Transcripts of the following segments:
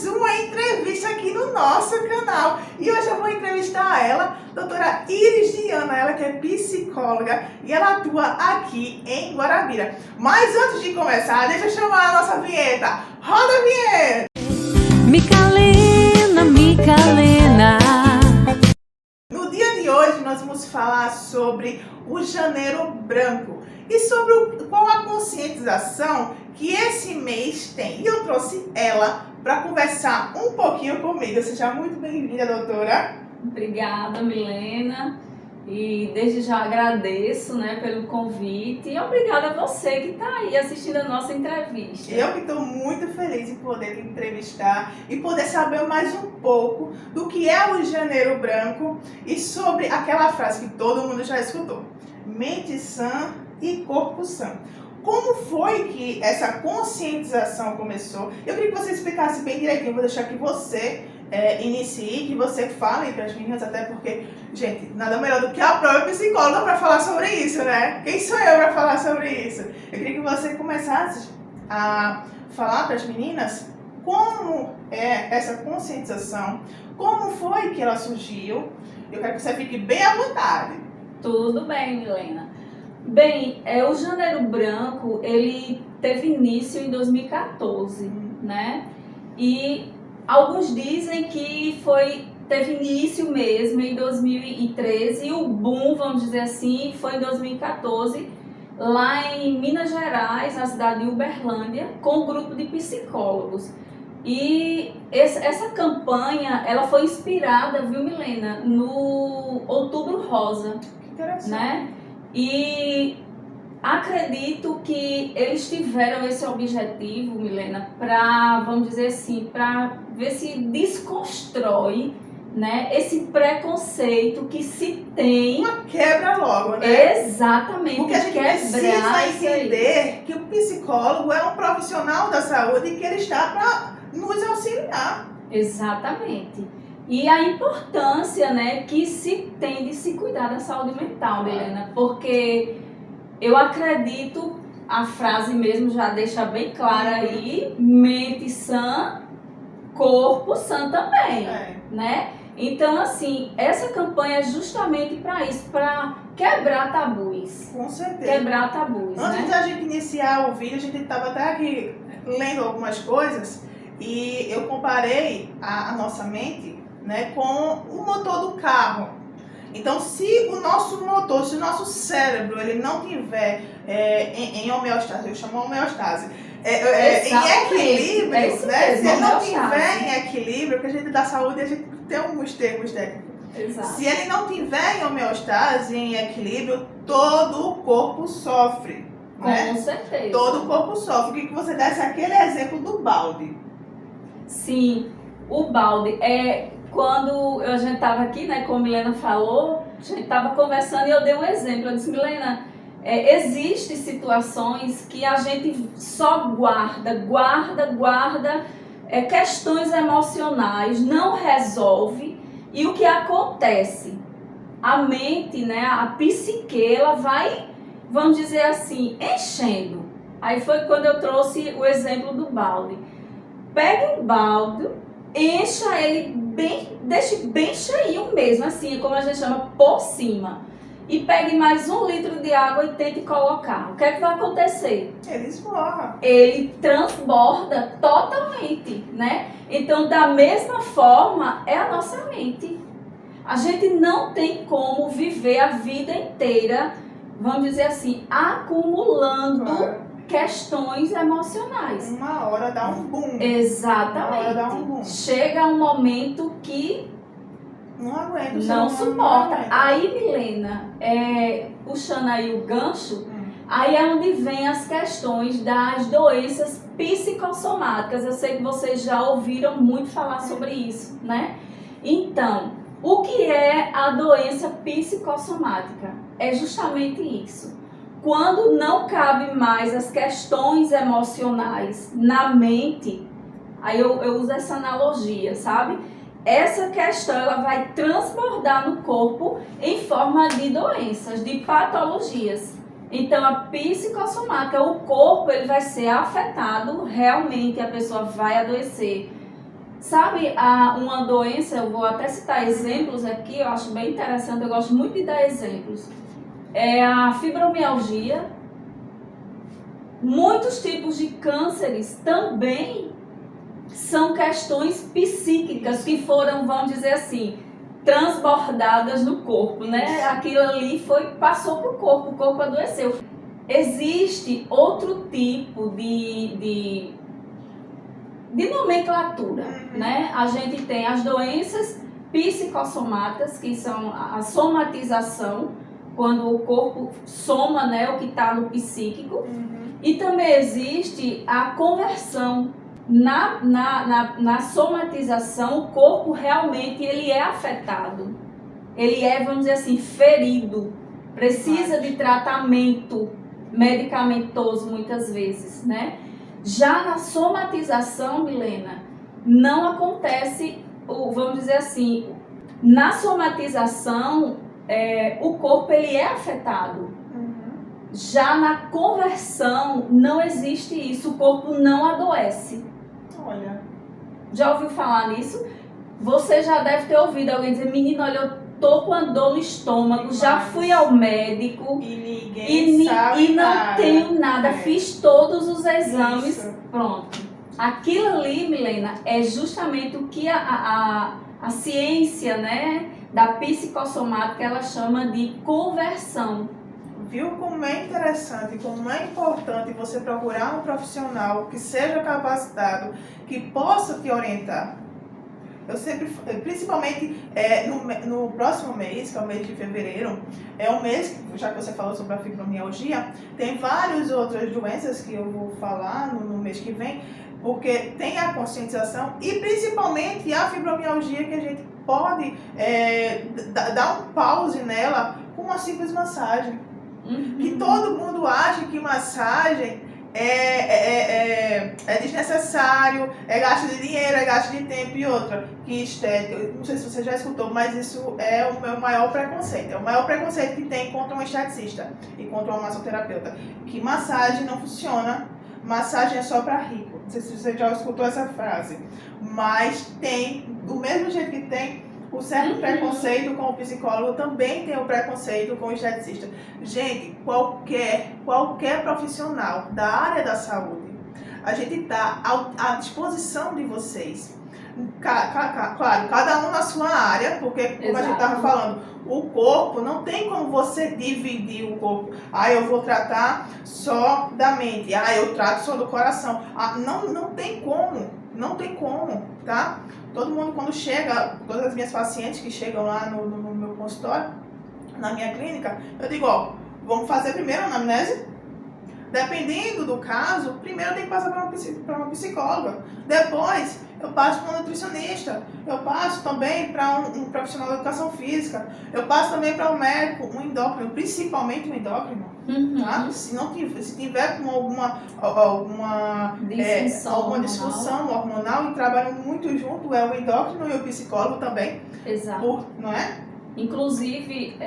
mais uma entrevista aqui no nosso canal. E hoje eu vou entrevistar ela, doutora Iris Diana, ela que é psicóloga e ela atua aqui em Guarabira. Mas antes de começar, deixa eu chamar a nossa vinheta. Roda a vinheta! Micalena, Micalena. No dia de hoje nós vamos falar sobre o Janeiro Branco e sobre qual a conscientização que esse mês tem. E eu trouxe ela para conversar um pouquinho comigo. Seja muito bem-vinda, doutora. Obrigada, Milena. E desde já agradeço, pelo convite e obrigada a você que está aí assistindo a nossa entrevista. Eu que estou muito feliz em poder te entrevistar e poder saber mais um pouco do que é o Janeiro Branco e sobre aquela frase que todo mundo já escutou: mente sã e corpo sã. Como foi que essa conscientização começou? Eu queria que você explicasse bem direitinho. Eu vou deixar que você inicie, que você fale para as meninas, até porque, gente, nada melhor do que a própria psicóloga para falar sobre isso, né? Quem sou eu para falar sobre isso? Eu queria que você começasse a falar para as meninas como é essa conscientização, como foi que ela surgiu. Eu quero que você fique bem à vontade. Tudo bem, Milena. Bem, o Janeiro Branco, ele teve início em 2014, né? E alguns dizem que teve início mesmo em 2013 e o boom, vamos dizer assim, foi em 2014, lá em Minas Gerais, na cidade de Uberlândia, com um grupo de psicólogos. E essa campanha, ela foi inspirada, viu, Milena, no Outubro Rosa, Que interessante. né? E acredito que eles tiveram esse objetivo, Milena, para, vamos dizer assim, para ver se desconstrói, né, esse preconceito que se tem. Uma quebra logo, né? Exatamente. Porque a gente precisa entender que o psicólogo é um profissional da saúde e que ele está para nos auxiliar. Exatamente. E a importância, que se tem de se cuidar da saúde mental, Milena, porque eu acredito, a frase mesmo já deixa bem clara aí, mente sã, corpo sã também, né? Então, assim, essa campanha é justamente para isso, para quebrar tabus. Com certeza. Quebrar tabus, Antes da gente iniciar o vídeo, a gente estava até aqui lendo algumas coisas e eu comparei a nossa mente, né, com o motor do carro. Então, se o nosso motor, se o nosso cérebro, ele não tiver em homeostase, eu chamo homeostase, em equilíbrio, né? Se ele não tiver em equilíbrio, que a gente dá saúde, a gente tem alguns termos técnicos. Exato. Se ele não tiver em homeostase, em equilíbrio, todo o corpo sofre. Né? Com certeza. Todo o corpo sofre. Eu queria que você desse aquele exemplo do balde. Sim, o balde quando a gente estava aqui, como a Milena falou, a gente estava conversando e eu dei um exemplo. Eu disse, Milena, existem situações que a gente só guarda questões emocionais, não resolve, e o que acontece? A mente, a psique, ela vai, vamos dizer assim, enchendo. Aí foi quando eu trouxe o exemplo do balde. Pegue um balde, encha ele deixe bem cheinho mesmo, assim, como a gente chama, por cima. E pegue mais 1 litro de água e tente colocar. O que é que vai acontecer? Ele esborra. Ele transborda totalmente, né? Então, da mesma forma, é a nossa mente. A gente não tem como viver a vida inteira, vamos dizer assim, acumulando questões emocionais. Uma hora dá um boom. Exatamente. Uma hora dá um boom. Chega um momento que não aguento. Não suporta. Aí, Milena, puxando aí o gancho, aí é onde vem as questões das doenças psicossomáticas. Eu sei que vocês já ouviram muito falar sobre isso, né? Então, o que é a doença psicossomática? É justamente isso. Quando não cabe mais as questões emocionais na mente, aí eu uso essa analogia, sabe? Essa questão ela vai transbordar no corpo em forma de doenças, de patologias. Então, a psicossomática, o corpo ele vai ser afetado, realmente a pessoa vai adoecer Sabe, uma doença, eu vou até citar exemplos aqui, eu acho bem interessante, eu gosto muito de dar exemplos. É a fibromialgia. Muitos tipos de cânceres também são questões psíquicas que foram, vamos dizer assim, transbordadas no corpo, né? Aquilo ali passou para o corpo adoeceu. Existe outro tipo de nomenclatura, né? A gente tem as doenças psicossomáticas, que são a somatização, quando o corpo soma, né, o que está no psíquico. E também existe a conversão. Na somatização, o corpo realmente ele é afetado. Ele é, vamos dizer assim, ferido. Precisa de tratamento medicamentoso muitas vezes, né? Já na somatização, Milena, não acontece, vamos dizer assim, na somatização, o corpo ele é afetado. Já na conversão, não existe isso, o corpo não adoece. Olha. Já ouviu falar nisso? Você já deve ter ouvido alguém dizer, menino, olha, eu tô com a dor no estômago, já fui ao médico e ninguém sabe e não nada. tenho nada, fiz todos os exames, Isso. pronto. Aquilo ali, Milena, é justamente o que a ciência, né, da psicossomática, ela chama de conversão. Viu como é interessante, como é importante você procurar um profissional que seja capacitado, que possa te orientar. Eu sempre, principalmente no próximo mês, que é o mês de fevereiro, é um mês, já que você falou sobre a fibromialgia, tem várias outras doenças que eu vou falar no mês que vem, porque tem a conscientização e principalmente a fibromialgia que a gente pode dar um pause nela com uma simples massagem. Que todo mundo acha que massagem é desnecessário, é gasto de dinheiro, é gasto de tempo e outra. Que estética, não sei se você já escutou, mas isso é o meu maior preconceito. É o maior preconceito que tem contra um esteticista e contra um massoterapeuta. Que massagem não funciona, massagem é só para rico. Não sei se você já escutou essa frase. Mas tem, do mesmo jeito que tem o certo preconceito com o psicólogo, também tem o preconceito com o esteticista. Gente, qualquer profissional da área da saúde, a gente está à disposição de vocês. Claro, cada um na sua área, porque como a gente estava falando, o corpo, não tem como você dividir o corpo. Eu vou tratar só da mente, eu trato só do coração. Não tem como, tá? Todo mundo quando chega, todas as minhas pacientes que chegam lá no meu consultório, na minha clínica, eu digo, vamos fazer primeiro a anamnese. Dependendo do caso, primeiro eu tenho que passar para uma psicóloga. Depois eu passo para um nutricionista. Eu passo também para um profissional de educação física. Eu passo também para um médico, um endócrino, principalmente um endócrino. Tá? Se tiver com alguma disfunção hormonal, e trabalham muito junto, é o endócrino e o psicólogo também. Exato. Não é? Inclusive,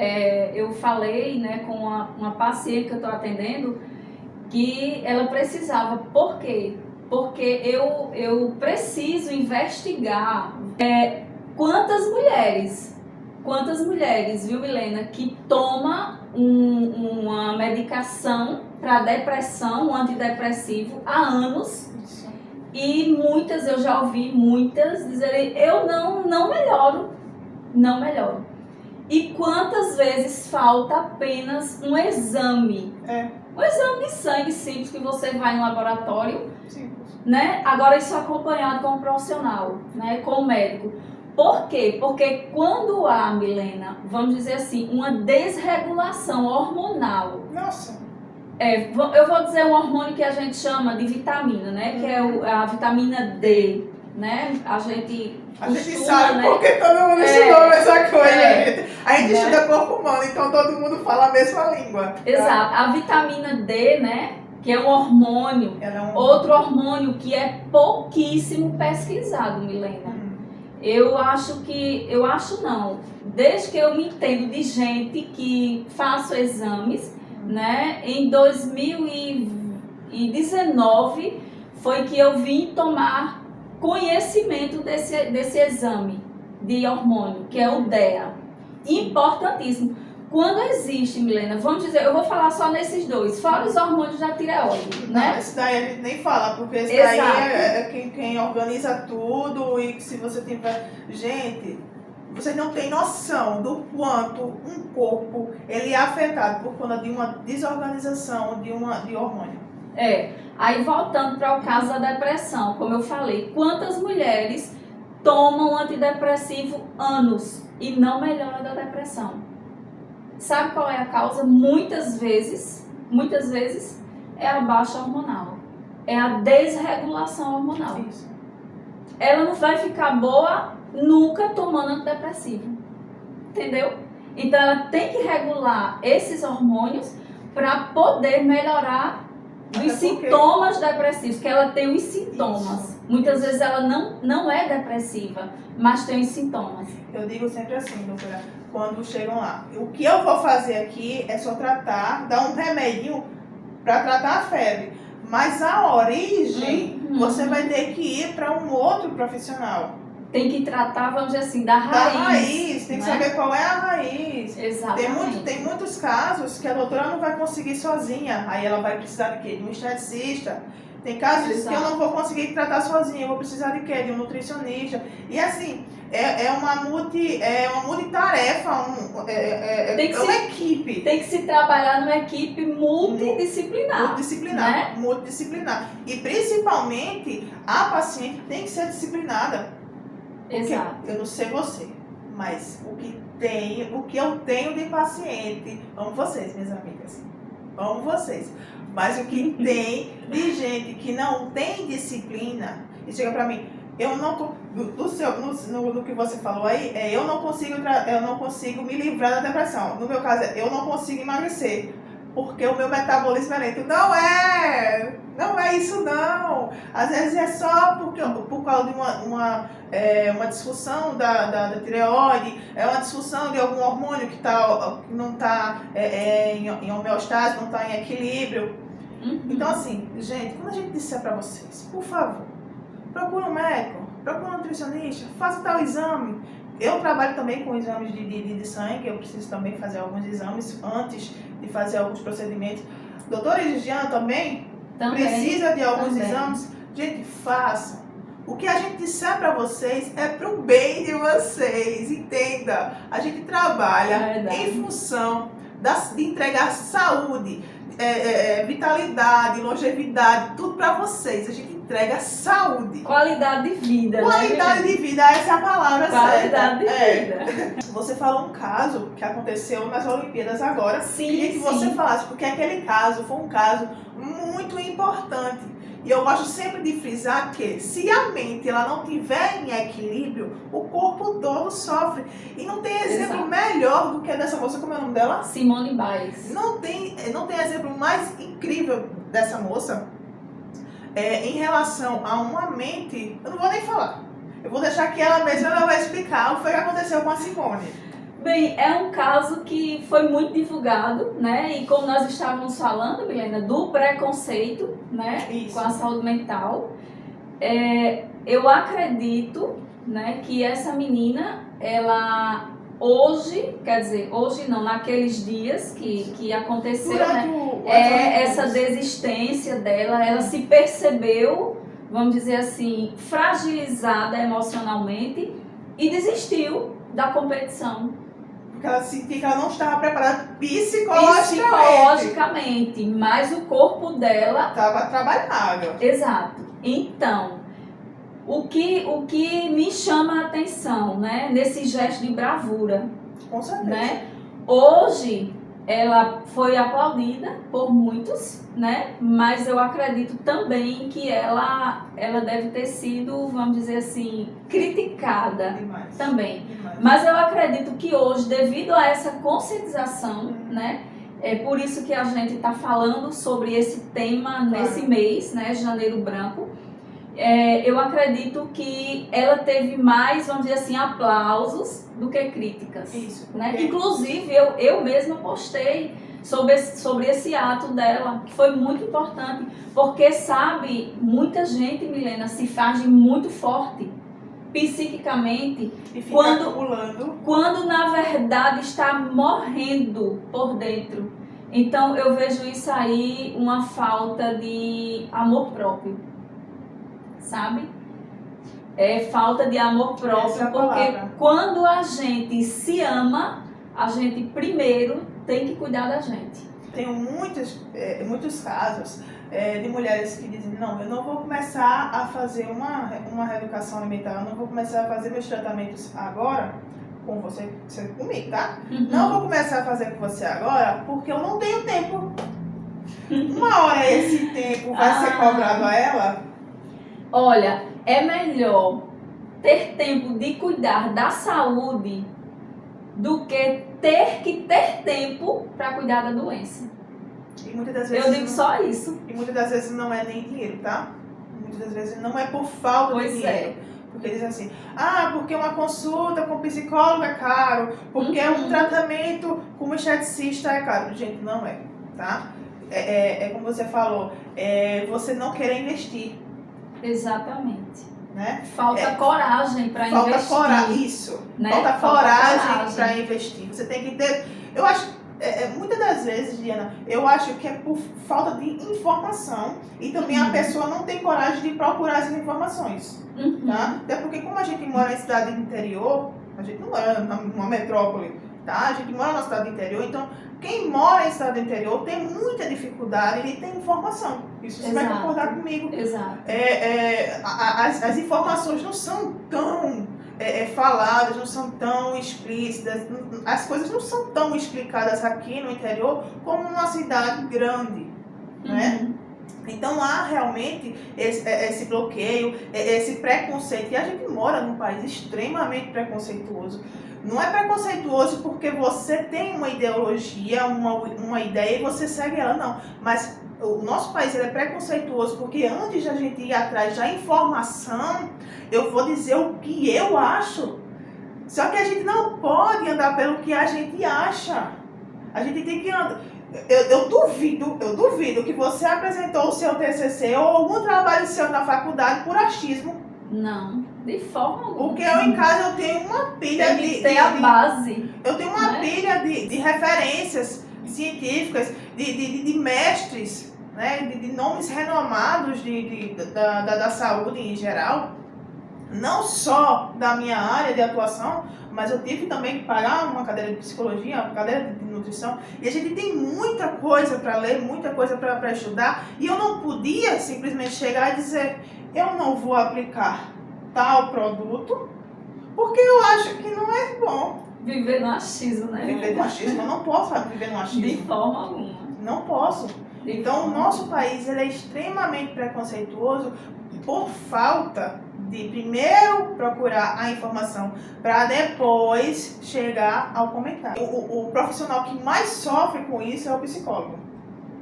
eu falei, né, com uma paciente que eu estou atendendo, que ela precisava. Por quê? Porque eu preciso investigar quantas mulheres, viu, Milena, que toma uma medicação para depressão, um antidepressivo, há anos. E muitas, eu já ouvi muitas dizerem, eu não melhoro. E quantas vezes falta apenas um exame? Um exame de sangue simples que você vai no laboratório, né? Agora isso acompanhado com um profissional, né? Com o médico. Por quê? Porque quando há, Milena, vamos dizer assim, uma desregulação hormonal. Nossa! Eu vou dizer um hormônio que a gente chama de vitamina, né? Que é a vitamina D, né? A gente sabe, né? Porque todo mundo estudou a mesma coisa, A gente estuda corpo humano, então todo mundo fala a mesma língua. Tá? Exato. A vitamina D, né? Que é um hormônio. Outro hormônio que é pouquíssimo pesquisado, Milena. Eu acho não. Desde que eu me entendo de gente que faço exames, né? Em 2019 foi que eu vim tomar conhecimento desse exame de hormônio, que é o DEA. Importantíssimo. Quando existe, Milena, vamos dizer, eu vou falar só nesses dois, fora os hormônios da tireoide, né? Não, esse daí a gente nem fala, porque esse Exato. daí é quem organiza tudo e que se você tiver... Gente, vocês não têm noção do quanto um corpo ele é afetado por conta de uma desorganização de hormônio. Aí voltando para o caso da depressão, como eu falei, quantas mulheres tomam antidepressivo anos e não melhora da depressão? Sabe qual é a causa? Muitas vezes, é a baixa hormonal. É a desregulação hormonal. Isso. Ela não vai ficar boa nunca tomando antidepressivo. Entendeu? Então ela tem que regular esses hormônios para poder melhorar os sintomas depressivos, que ela tem os sintomas. Isso. Muitas vezes ela não é depressiva, mas tem os sintomas. Eu digo sempre assim, doutora, quando chegam lá, o que eu vou fazer aqui é só tratar, dar um remedinho para tratar a febre. Mas a origem, você vai ter que ir para um outro profissional. Tem que tratar, vamos dizer assim, da raiz. Tem que né? saber qual é a raiz. Exatamente. Tem muitos casos que a doutora não vai conseguir sozinha. Aí ela vai precisar de quê? De um esteticista. Tem casos que eu não vou conseguir tratar sozinha. Eu vou precisar de quê? De um nutricionista. E assim, é uma multitarefa, uma equipe. Tem que se trabalhar numa equipe multidisciplinar. Multidisciplinar. E principalmente, a paciente tem que ser disciplinada. Exato. Eu não sei você, mas o que eu tenho de paciente, amo vocês, minhas amigas, amo vocês, mas o que tem de gente que não tem disciplina e chega pra mim, eu não tô, no que você falou aí, eu não consigo me livrar da depressão. No meu caso, eu não consigo emagrecer. Porque o meu metabolismo é lento. Não é isso não. Às vezes é só por causa de uma disfunção da tireoide, é uma disfunção de algum hormônio que não está em homeostase, não está em equilíbrio. Então assim, gente, quando a gente disser para vocês, por favor, procure um médico, procure um nutricionista, faça tal exame. Eu trabalho também com exames de sangue, eu preciso também fazer alguns exames antes de fazer alguns procedimentos. Doutora Gigiana também precisa de alguns exames. Gente, façam. O que a gente disser para vocês é pro bem de vocês, entenda. A gente trabalha em função de entregar saúde, vitalidade, longevidade, tudo para vocês. A gente entrega saúde. Qualidade de vida. Qualidade de vida, essa é a palavra certa. Qualidade de vida. Você falou um caso que aconteceu nas Olimpíadas agora. Sim, queria que você falasse, porque aquele caso foi um caso muito importante. E eu gosto sempre de frisar que se a mente ela não tiver em equilíbrio, o corpo todo sofre. E não tem exemplo melhor do que dessa moça, como é o nome dela? Simone Biles. Não tem exemplo mais incrível dessa moça em relação a uma mente. Eu não vou nem falar. Eu vou deixar que ela mesma vai explicar o que foi que aconteceu com a Simone. Bem, é um caso que foi muito divulgado, né? E como nós estávamos falando, Milena, do preconceito, né? Isso. Com a saúde mental, eu acredito, né, que essa menina, ela hoje, quer dizer, hoje não, naqueles dias que aconteceu, essa desistência dela, ela se percebeu, vamos dizer assim, fragilizada emocionalmente e desistiu da competição. Porque ela sentia que ela não estava preparada psicologicamente, mas o corpo dela estava trabalhado. Exato. Então, o que me chama a atenção, né, nesse gesto de bravura, com certeza, né? Hoje ela foi aplaudida por muitos, né? Mas eu acredito também que ela deve ter sido, vamos dizer assim, criticada demais, também. Demais. Mas eu acredito que hoje, devido a essa conscientização, né? É por isso que a gente está falando sobre esse tema nesse mês, né? Janeiro Branco. Eu acredito que ela teve mais, vamos dizer assim, aplausos do que críticas. Isso. Né? Inclusive, eu mesma postei sobre esse ato dela, que foi muito importante, porque, sabe, muita gente, Milena, se faz de muito forte psiquicamente E fica quando, acumulando. quando na verdade está morrendo por dentro. Então eu vejo isso aí uma falta de amor próprio, sabe? É falta de amor Essa é próprio, a porque palavra. quando a gente se ama, a gente primeiro tem que cuidar da gente. Tenho muitos casos de mulheres que dizem, não, eu não vou começar a fazer uma reeducação alimentar, eu não vou começar a fazer meus tratamentos agora com você comigo, tá? Não vou começar a fazer com você agora porque eu não tenho tempo. Uma hora esse tempo vai ser cobrado a ela. Olha, é melhor ter tempo de cuidar da saúde do que ter tempo para cuidar da doença. E muitas das vezes Eu digo só isso. E muitas das vezes não é nem dinheiro, tá? Muitas das vezes não é por falta de Pois dinheiro. é. Porque dizem assim, porque uma consulta com psicólogo é caro, porque um tratamento com um esteticista é caro. Gente, não é, tá? É como você falou, você não querer investir, Exatamente. né? Falta coragem para investir. Falta coragem, isso. Né? Falta Falta coragem coragem. para investir. Você tem que ter... Eu acho, muitas das vezes, Diana, eu acho que é por falta de informação e também a pessoa não tem coragem de procurar essas informações. Tá? Até porque como a gente mora em cidade interior, a gente não mora numa metrópole, tá? A gente mora na cidade interior, então quem mora em cidade interior tem muita dificuldade de ter informação. Isso você vai concordar comigo. Exato. As informações não são tão faladas, não são tão explícitas, as coisas não são tão explicadas aqui no interior como numa cidade grande, né? Então há realmente esse bloqueio, esse preconceito. E a gente mora num país extremamente preconceituoso. Não é preconceituoso porque você tem uma ideologia, uma ideia e você segue ela, não. Mas o nosso país ele é preconceituoso porque antes de a gente ir atrás da informação, eu vou dizer o que eu acho. Só que a gente não pode andar pelo que a gente acha. A gente tem que andar... Eu duvido que você apresentou o seu TCC ou algum trabalho seu na faculdade por achismo. Não, de forma alguma. Porque eu em casa eu tenho uma pilha Tem que ter a base. Eu tenho uma pilha de referências científicas, de mestres, né, de nomes renomados da saúde em geral. Não só da minha área de atuação, mas eu tive também que pagar uma cadeira de psicologia, uma cadeira de nutrição. E a gente tem muita coisa para ler, muita coisa para estudar. E eu não podia simplesmente chegar e dizer, eu não vou aplicar tal produto, porque eu acho que não é bom. Viver no achismo, né? Viver no achismo, eu não posso viver no achismo. De forma alguma. Não posso. Então, o nosso país ele é extremamente preconceituoso por falta de primeiro procurar a informação para depois chegar ao comentário. O profissional que mais sofre com isso é o psicólogo.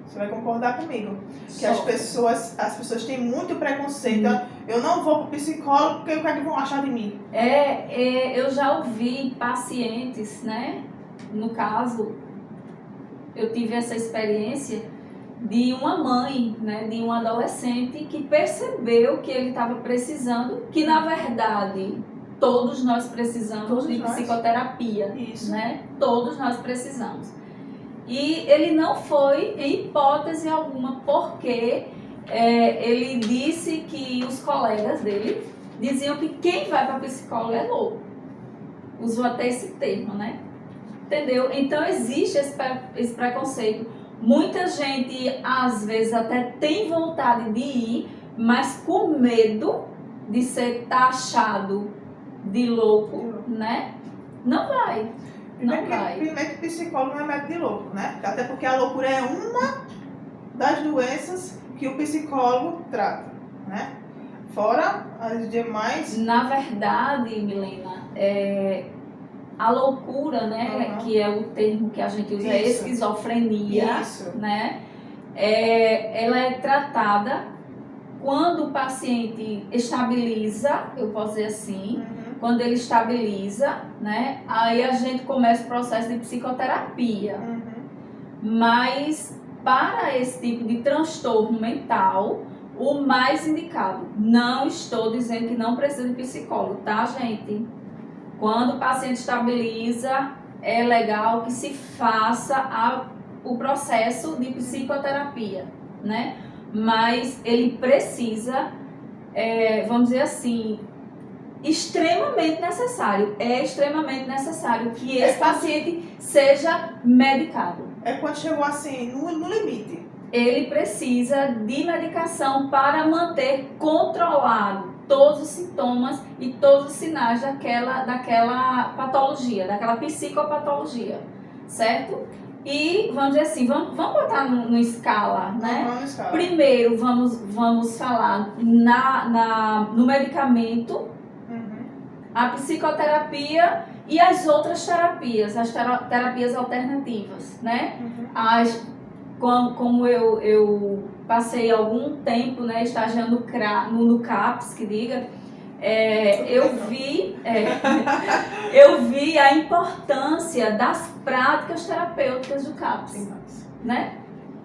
Você vai concordar comigo? Que as pessoas têm muito preconceito. Eu não vou para o psicólogo porque o que é que vão achar de mim? Eu já ouvi pacientes, né? No caso, eu tive essa experiência de uma mãe, né, de um adolescente que percebeu que ele estava precisando, que na verdade todos nós precisamos de psicoterapia, Isso. né? Todos nós precisamos. E ele não foi em hipótese alguma, porque ele disse que os colegas dele diziam que quem vai para psicólogo é louco. Usou até esse termo, né? Entendeu? Então existe esse preconceito. Muita gente, às vezes, até tem vontade de ir, mas com medo de ser taxado de louco, né? Não vai. Primeiro que psicólogo não é médico de louco, né? Até porque a loucura é uma das doenças que o psicólogo trata, né? Fora as demais... Na verdade, Milena, a loucura, né, que é o termo que a gente usa, é esquizofrenia, né? Ela é tratada quando o paciente estabiliza, eu posso dizer assim, quando ele estabiliza, né? Aí a gente começa o processo de psicoterapia. Mas para esse tipo de transtorno mental, o mais indicado, não estou dizendo que não precisa de psicólogo, tá, gente? Quando o paciente estabiliza, é legal que se faça o processo de psicoterapia, né? Mas ele precisa, vamos dizer assim, extremamente necessário. É extremamente necessário que esse paciente seja medicado. É quando chegou assim, no limite. Ele precisa de medicação para manter controlado todos os sintomas e todos os sinais daquela patologia, daquela psicopatologia, certo? E vamos dizer assim, vamos botar no escala, né? Vamos escala. Primeiro vamos falar no medicamento, a psicoterapia e as outras terapias, as terapias alternativas, né? Como eu passei algum tempo, né, estagiando no CAPS, que diga, eu vi a importância das práticas terapêuticas do CAPS, né?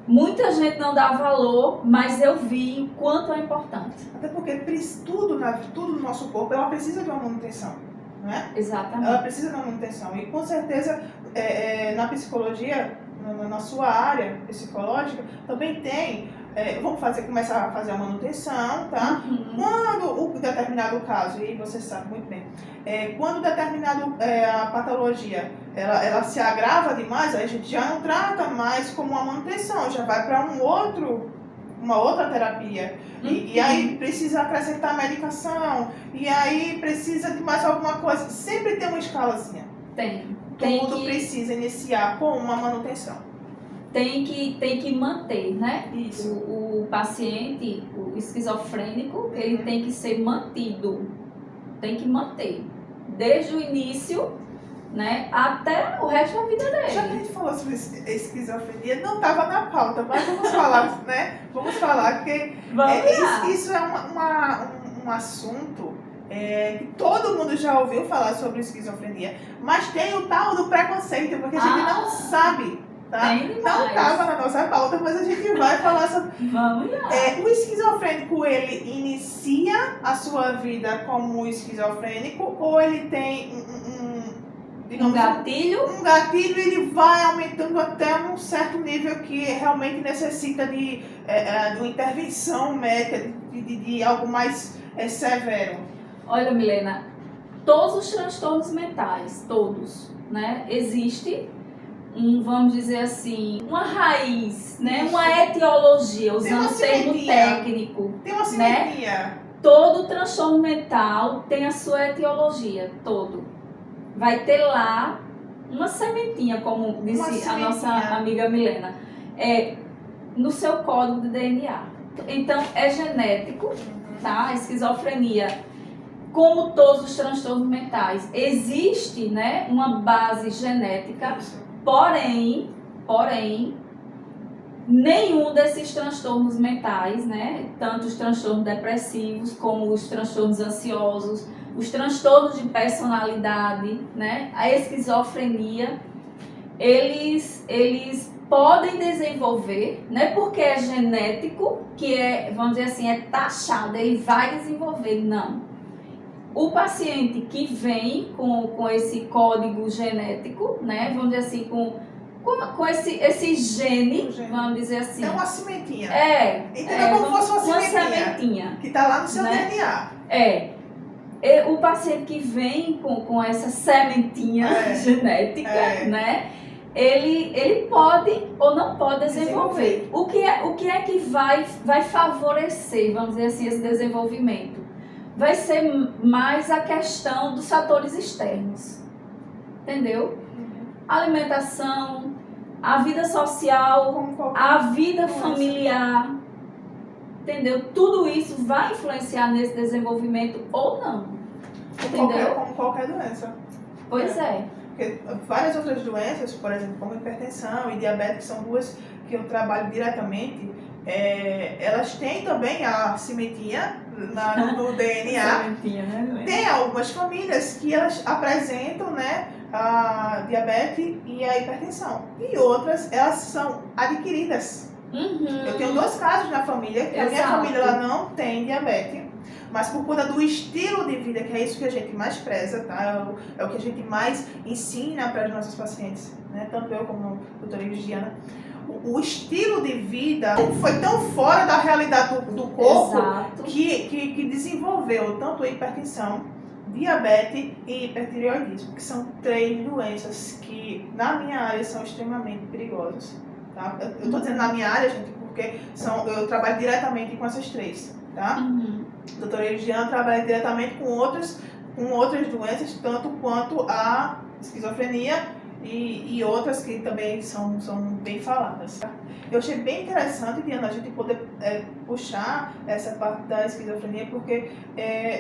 Muita gente não dá valor, mas eu vi o quanto é importante. Até porque tudo no nosso corpo, ela precisa de uma manutenção, não é? Exatamente. Ela precisa de uma manutenção. E com certeza, na psicologia, na sua área psicológica, também tem, começar a fazer a manutenção, tá? Quando o determinado caso, e você sabe muito bem, quando determinado a patologia, ela se agrava demais, aí a gente já não trata mais como uma manutenção, já vai para uma outra terapia. E aí precisa acrescentar medicação, e aí precisa de mais alguma coisa. Sempre tem uma escalazinha. Tudo precisa iniciar com uma manutenção. Tem que manter, né? Isso. O paciente, o esquizofrênico, ele tem que ser mantido. Tem que manter. Desde o início, né? Até o resto da vida dele. Já que a gente falou sobre esquizofrenia, não estava na pauta, mas vamos falar, né? Vamos falar, porque isso é um assunto que todo mundo já ouviu falar sobre esquizofrenia, mas tem o tal do preconceito, porque a gente não sabe, tá? Não estava na nossa pauta, mas a gente vai falar sobre... Vamos lá. O esquizofrênico, ele inicia a sua vida como esquizofrênico, ou ele tem um gatilho? Um gatilho, ele vai aumentando até um certo nível que realmente necessita de uma intervenção médica, de algo mais severo. Olha, Milena, todos os transtornos mentais, todos, né? Existe vamos dizer assim, uma raiz, né? Uma etiologia, usando o termo técnico. Tem uma simetria. Né? Todo transtorno mental tem a sua etiologia, todo. Vai ter lá uma sementinha, como disse a nossa amiga Milena, no seu código de DNA. Então, é genético, tá? A esquizofrenia, como todos os transtornos mentais, existe, né, uma base genética, porém, nenhum desses transtornos mentais, né, tanto os transtornos depressivos como os transtornos ansiosos, os transtornos de personalidade, né, a esquizofrenia, eles podem desenvolver, não é porque é genético que vamos dizer assim, é taxado, ele vai desenvolver, não. O paciente que vem com esse código genético, né, vamos dizer assim, com esse gene, vamos dizer assim. É uma sementinha. Entendeu? Como fosse uma sementinha. Que está lá no seu DNA. O paciente que vem com essa sementinha genética, né, ele pode ou não pode desenvolver. O que é que vai favorecer, vamos dizer assim, esse desenvolvimento? Vai ser mais a questão dos fatores externos, entendeu? Alimentação, a vida social, a vida familiar, entendeu? Tudo isso vai influenciar nesse desenvolvimento ou não, entendeu? Como qualquer doença. Pois é. Porque várias outras doenças, por exemplo, como hipertensão e diabetes, que são duas que eu trabalho diretamente, elas têm também a simetria no DNA. Sementinha, né? Tem algumas famílias que elas apresentam, né, a diabetes e a hipertensão. E outras, elas são adquiridas. Eu tenho 2 casos na família, que a minha Exato. família ela não tem diabetes, mas por conta do estilo de vida, que é isso que a gente mais preza, tá? É o que a gente mais ensina para os nossos pacientes, né? Tanto eu como a doutora Vigiana. O estilo de vida foi tão fora da realidade do corpo Exato. que desenvolveu tanto a hipertensão, diabetes e hipertireoidismo, que são 3 doenças que na minha área são extremamente perigosas. Tá? Eu estou dizendo na minha área, gente, porque eu trabalho diretamente com essas 3. Tá? A doutora Eligiana trabalha diretamente com outras doenças, tanto quanto a esquizofrenia e outras que também são bem faladas. Tá? Eu achei bem interessante, Diana, a gente poder puxar essa parte da esquizofrenia, porque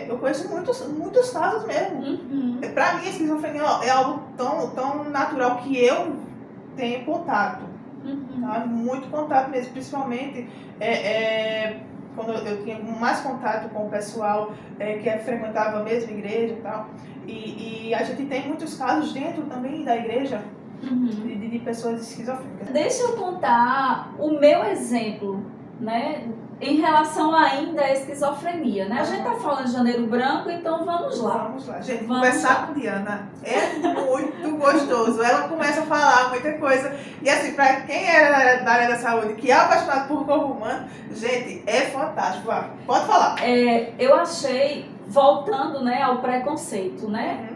eu conheço muitos casos mesmo. Para mim, a esquizofrenia é algo tão natural que eu tenho contato. Tá? Muito contato mesmo, principalmente quando eu tinha mais contato com o pessoal que frequentava a mesma igreja e tal. E a gente tem muitos casos dentro também da igreja de pessoas esquizofrênicas. Deixa eu contar o meu exemplo, né? Em relação ainda à esquizofrenia, né? A gente tá falando de Janeiro Branco, então vamos lá. Vamos lá, gente. Vamos Conversar lá. com Diana é muito gostoso. Ela começa a falar muita coisa. E assim, para quem é da área da saúde, que é apaixonado por corpo humano, gente, é fantástico. Vai, pode falar. Eu achei, voltando, né, ao preconceito, né?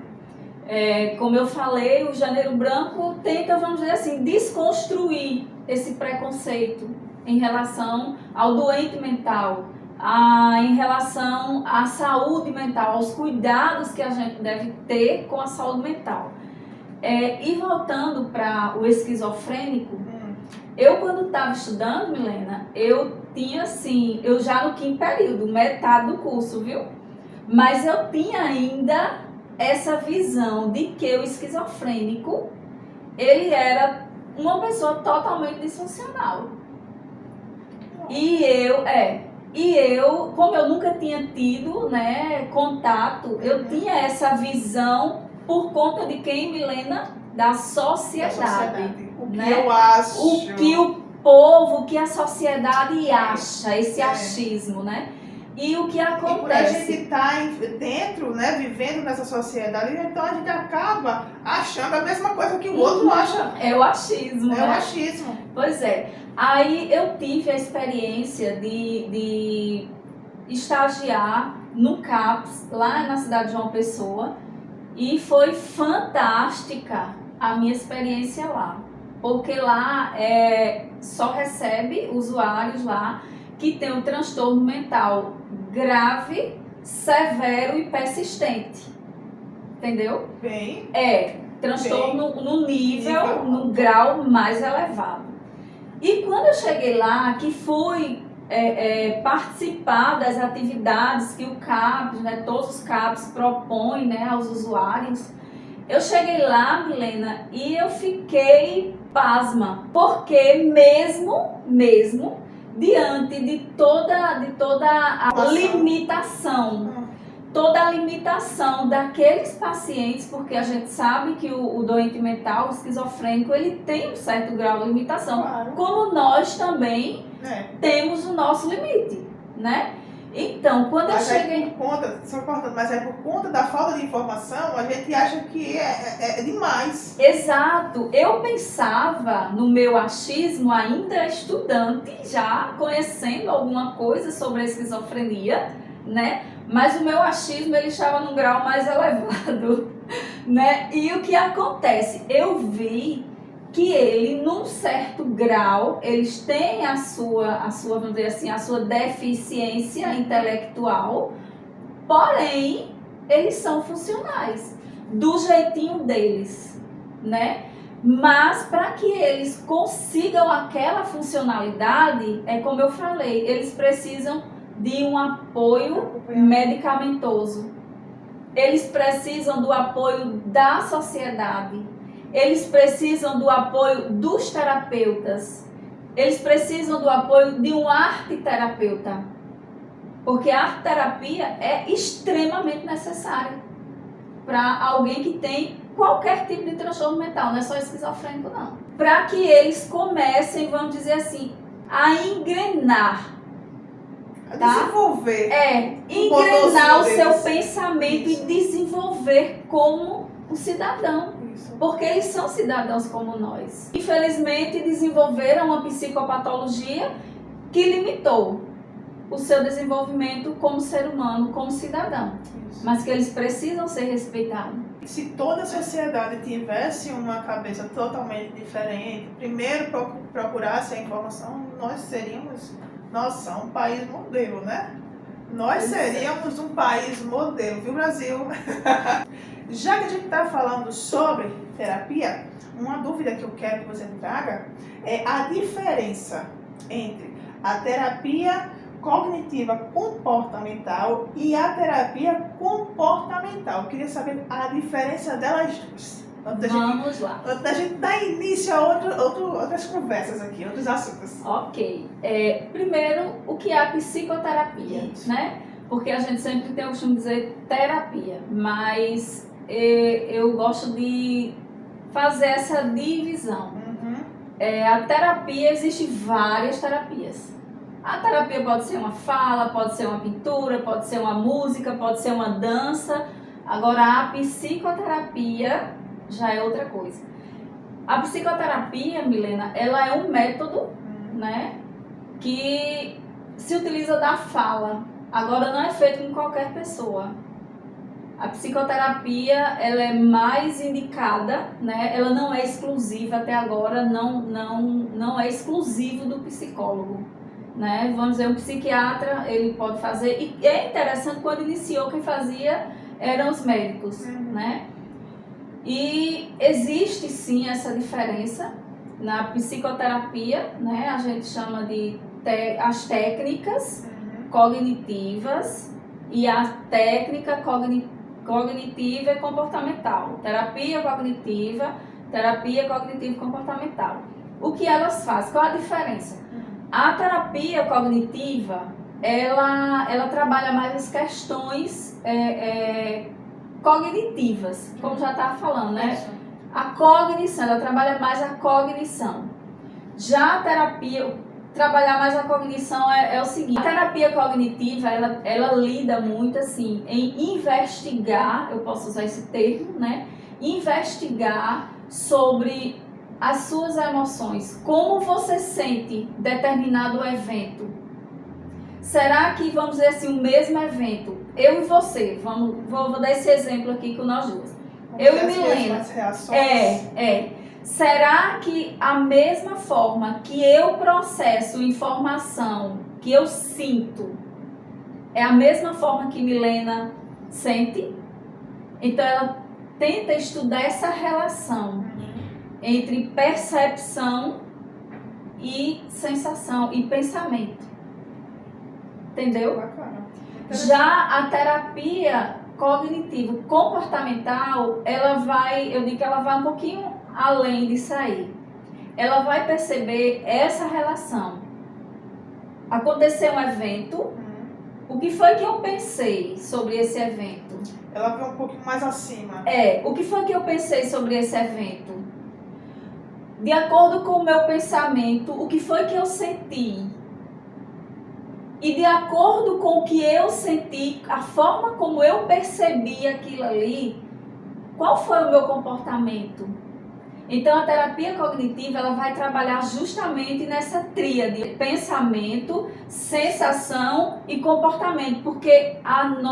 Como eu falei, o Janeiro Branco tenta, vamos dizer assim, desconstruir esse preconceito em relação ao doente mental, em relação à saúde mental, aos cuidados que a gente deve ter com a saúde mental. E voltando para o esquizofrênico, eu quando estava estudando, Milena, eu tinha assim, eu já no 5º período, metade do curso, viu? Mas eu tinha ainda essa visão de que o esquizofrênico, ele era uma pessoa totalmente disfuncional. E eu, como eu nunca tinha tido, né, contato, eu tinha essa visão por conta de quem, Milena? Da sociedade. O que né? eu acho. O que o povo, o que a sociedade acha, esse achismo, né? E o que E por a acontece? gente estar dentro, né, vivendo nessa sociedade, então a gente acaba achando a mesma coisa que o outro acha. É o achismo, É né? o achismo. Pois é. Aí eu tive a experiência de estagiar no CAPS, lá na cidade de João Pessoa, e foi fantástica a minha experiência lá. Porque lá só recebe usuários lá que tem um transtorno mental grave, severo e persistente. Entendeu? Bem, Transtorno no nível, no grau mais elevado. E quando eu cheguei lá, que fui participar das atividades que o CAPS, né, todos os CAPS propõem, né, aos usuários, eu cheguei lá, Milena, e eu fiquei pasma, porque mesmo diante de toda a limitação, toda a limitação daqueles pacientes, porque a gente sabe que o doente mental, o esquizofrênico, ele tem um certo grau de limitação, claro. como nós também temos o nosso limite, né? Então, quando eu cheguei... Mas é por conta da falta de informação, a gente acha que é demais. Exato. Eu pensava no meu achismo, ainda estudante, já conhecendo alguma coisa sobre a esquizofrenia, né? Mas o meu achismo, ele estava num grau mais elevado, né? E o que acontece? Eu vi que ele, num certo grau, eles têm a sua, vamos dizer assim, a sua deficiência intelectual, porém, eles são funcionais, do jeitinho deles, né? Mas, para que eles consigam aquela funcionalidade, como eu falei, eles precisam de um apoio medicamentoso. Eles precisam do apoio da sociedade. Eles precisam do apoio dos terapeutas. Eles precisam do apoio de um arteterapeuta. Porque a arteterapia é extremamente necessária para alguém que tem qualquer tipo de transtorno mental, não é só esquizofrênico não. Para que eles comecem, vamos dizer assim, a engrenar, A tá? desenvolver. Engrenar o seu deles. pensamento Isso. e desenvolver como um cidadão. Isso. Porque eles são cidadãos como nós. Infelizmente, desenvolveram uma psicopatologia que limitou o seu desenvolvimento como ser humano, como cidadão. Isso. Mas que eles precisam ser respeitados. Se toda a sociedade tivesse uma cabeça totalmente diferente, primeiro procurasse a informação, nós seríamos, nossa, um país modelo, né? Nós seríamos um país modelo, viu, Brasil? Já que a gente está falando sobre terapia, uma dúvida que eu quero que você traga é a diferença entre a terapia cognitiva comportamental e a terapia comportamental. Eu queria saber a diferença delas duas. Vamos lá. Antes da gente dar início a outras conversas aqui, outros assuntos. Ok. Primeiro, o que é a psicoterapia, Isso. né? Porque a gente sempre tem o costume de dizer terapia, mas eu gosto de fazer essa divisão. A terapia, existem várias terapias. A terapia pode ser uma fala, pode ser uma pintura, pode ser uma música, pode ser uma dança. Agora, a psicoterapia já é outra coisa. A psicoterapia, Milena, ela é um método, né, que se utiliza da fala. Agora, não é feito com qualquer pessoa. A psicoterapia, ela é mais indicada, né? Ela não é exclusiva até agora, não é exclusivo do psicólogo, né? Vamos dizer, um psiquiatra, ele pode fazer, e é interessante, quando iniciou, quem fazia eram os médicos, né? E existe sim essa diferença na psicoterapia, né? A gente chama de as técnicas cognitivas e a técnica cognitiva e comportamental. Terapia cognitiva e comportamental. O que elas fazem? Qual a diferença? A terapia cognitiva, ela trabalha mais as questões cognitivas, como já estava falando, né? A cognição, ela trabalha mais a cognição. Já a terapia, trabalhar mais a cognição é o seguinte: a terapia cognitiva, ela lida muito assim em investigar, eu posso usar esse termo, né? Investigar sobre as suas emoções, como você sente determinado evento. Será que, vamos dizer assim, o mesmo evento, eu e você, vou dar esse exemplo aqui com nós duas. Eu e Milena. Será que a mesma forma que eu processo informação, que eu sinto, é a mesma forma que Milena sente? Então ela tenta estudar essa relação entre percepção e sensação e pensamento. Entendeu? Já a terapia cognitivo comportamental, eu digo que ela vai um pouquinho além disso aí. Ela vai perceber essa relação. Aconteceu um evento, o que foi que eu pensei sobre esse evento? Ela vai um pouquinho mais acima. O que foi que eu pensei sobre esse evento? De acordo com o meu pensamento, o que foi que eu senti? E de acordo com o que eu senti, a forma como eu percebi aquilo ali, qual foi o meu comportamento? Então a terapia cognitiva, ela vai trabalhar justamente nessa tríade: pensamento, sensação e comportamento, porque o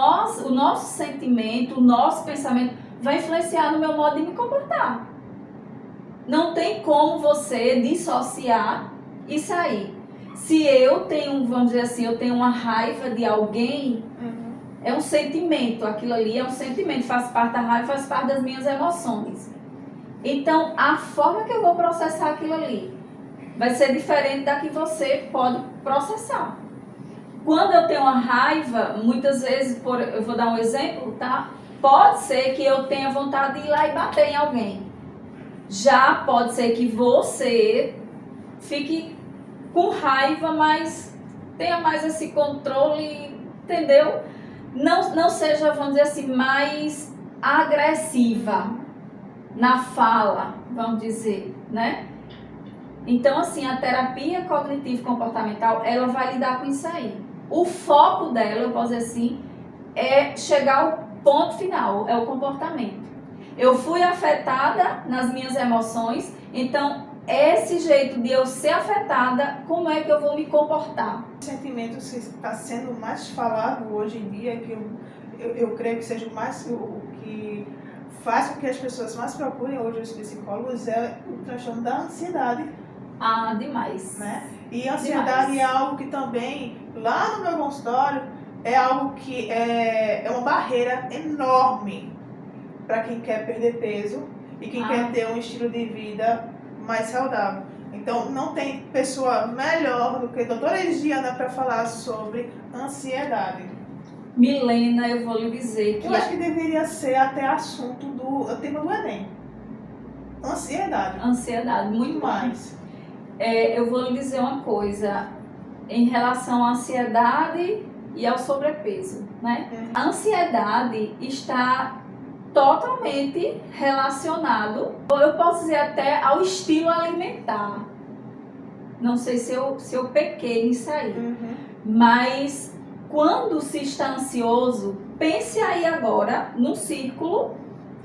nosso sentimento, o nosso pensamento vai influenciar no meu modo de me comportar. Não tem como você dissociar isso aí. Se eu tenho, vamos dizer assim, eu tenho uma raiva de alguém, é um sentimento, aquilo ali é um sentimento, faz parte da raiva, faz parte das minhas emoções. Então, a forma que eu vou processar aquilo ali vai ser diferente da que você pode processar. Quando eu tenho uma raiva, muitas vezes, eu vou dar um exemplo, tá? Pode ser que eu tenha vontade de ir lá e bater em alguém. Já pode ser que você fique com raiva, mas tenha mais esse controle, entendeu? Não seja, vamos dizer assim, mais agressiva. na fala, vamos dizer, né? Então, assim, a terapia cognitivo-comportamental, ela vai lidar com isso aí. O foco dela, eu posso dizer assim, é chegar ao ponto final, é o comportamento. Eu fui afetada nas minhas emoções, então esse jeito de eu ser afetada, como é que eu vou me comportar? O sentimento que está sendo mais falado hoje em dia, que eu creio que seja o que faz com que as pessoas mais procurem hoje os psicólogos, é o transtorno da ansiedade. Ah, demais. Né? E a ansiedade demais. É algo que também, lá no meu consultório, é algo que é uma barreira enorme para quem quer perder peso e quem quer ter um estilo de vida mais saudável. Então, não tem pessoa melhor do que a doutora Egiana para falar sobre ansiedade. Milena, eu vou lhe dizer que... Eu acho que deveria ser até assunto do tema do Enem. Ansiedade. Ansiedade, muito mais. Eu vou lhe dizer uma coisa em relação à ansiedade e ao sobrepeso, né? A ansiedade está totalmente relacionado, eu posso dizer até ao estilo alimentar. Não sei se eu pequei nisso aí, mas quando se está ansioso, pense aí agora num círculo,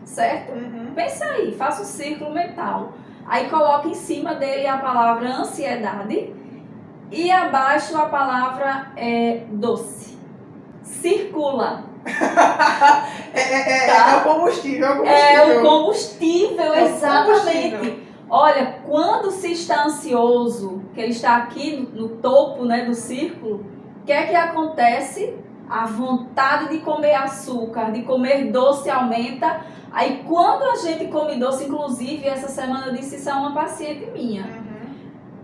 certo? Pense aí, faça um círculo mental. Aí coloque em cima dele a palavra ansiedade e abaixo a palavra doce. Circula. É o combustível. É o combustível, exatamente. Combustível. Olha, quando se está ansioso, que ele está aqui no topo, né, do círculo, o que é que acontece? A vontade de comer açúcar, de comer doce aumenta. Aí quando a gente come doce, inclusive essa semana eu disse isso a uma paciente minha.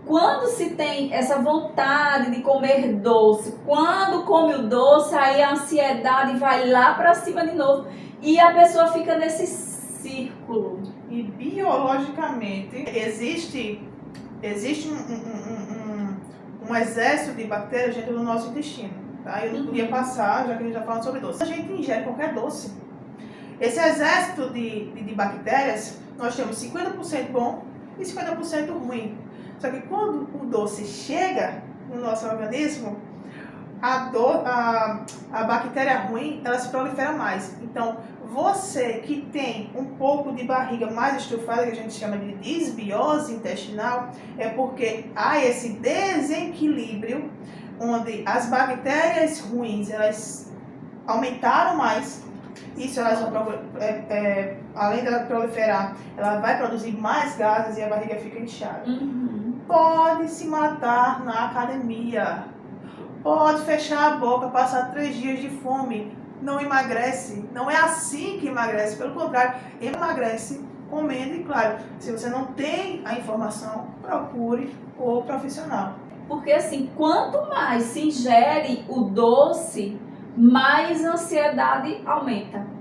Quando se tem essa vontade de comer doce, quando come o doce, aí a ansiedade vai lá para cima de novo e a pessoa fica nesse círculo. E biologicamente existe um exército de bactérias dentro do nosso intestino. Tá? Eu não podia passar, já que a gente já falando sobre doce. A gente ingere qualquer doce. Esse exército de bactérias, nós temos 50% bom e 50% ruim. Só que quando o doce chega no nosso organismo, a bactéria ruim, ela se prolifera mais. Então, você que tem um pouco de barriga mais estufada, que a gente chama de disbiose intestinal, é porque há esse desequilíbrio onde as bactérias ruins, elas aumentaram mais. Isso, elas vão, além dela proliferar, ela vai produzir mais gases e a barriga fica inchada. Pode se matar na academia. Pode fechar a boca, passar 3 dias de fome. Não emagrece. Não é assim que emagrece. Pelo contrário, emagrece comendo. E claro, se você não tem a informação, procure o profissional. Porque assim, quanto mais se ingere o doce, mais ansiedade aumenta.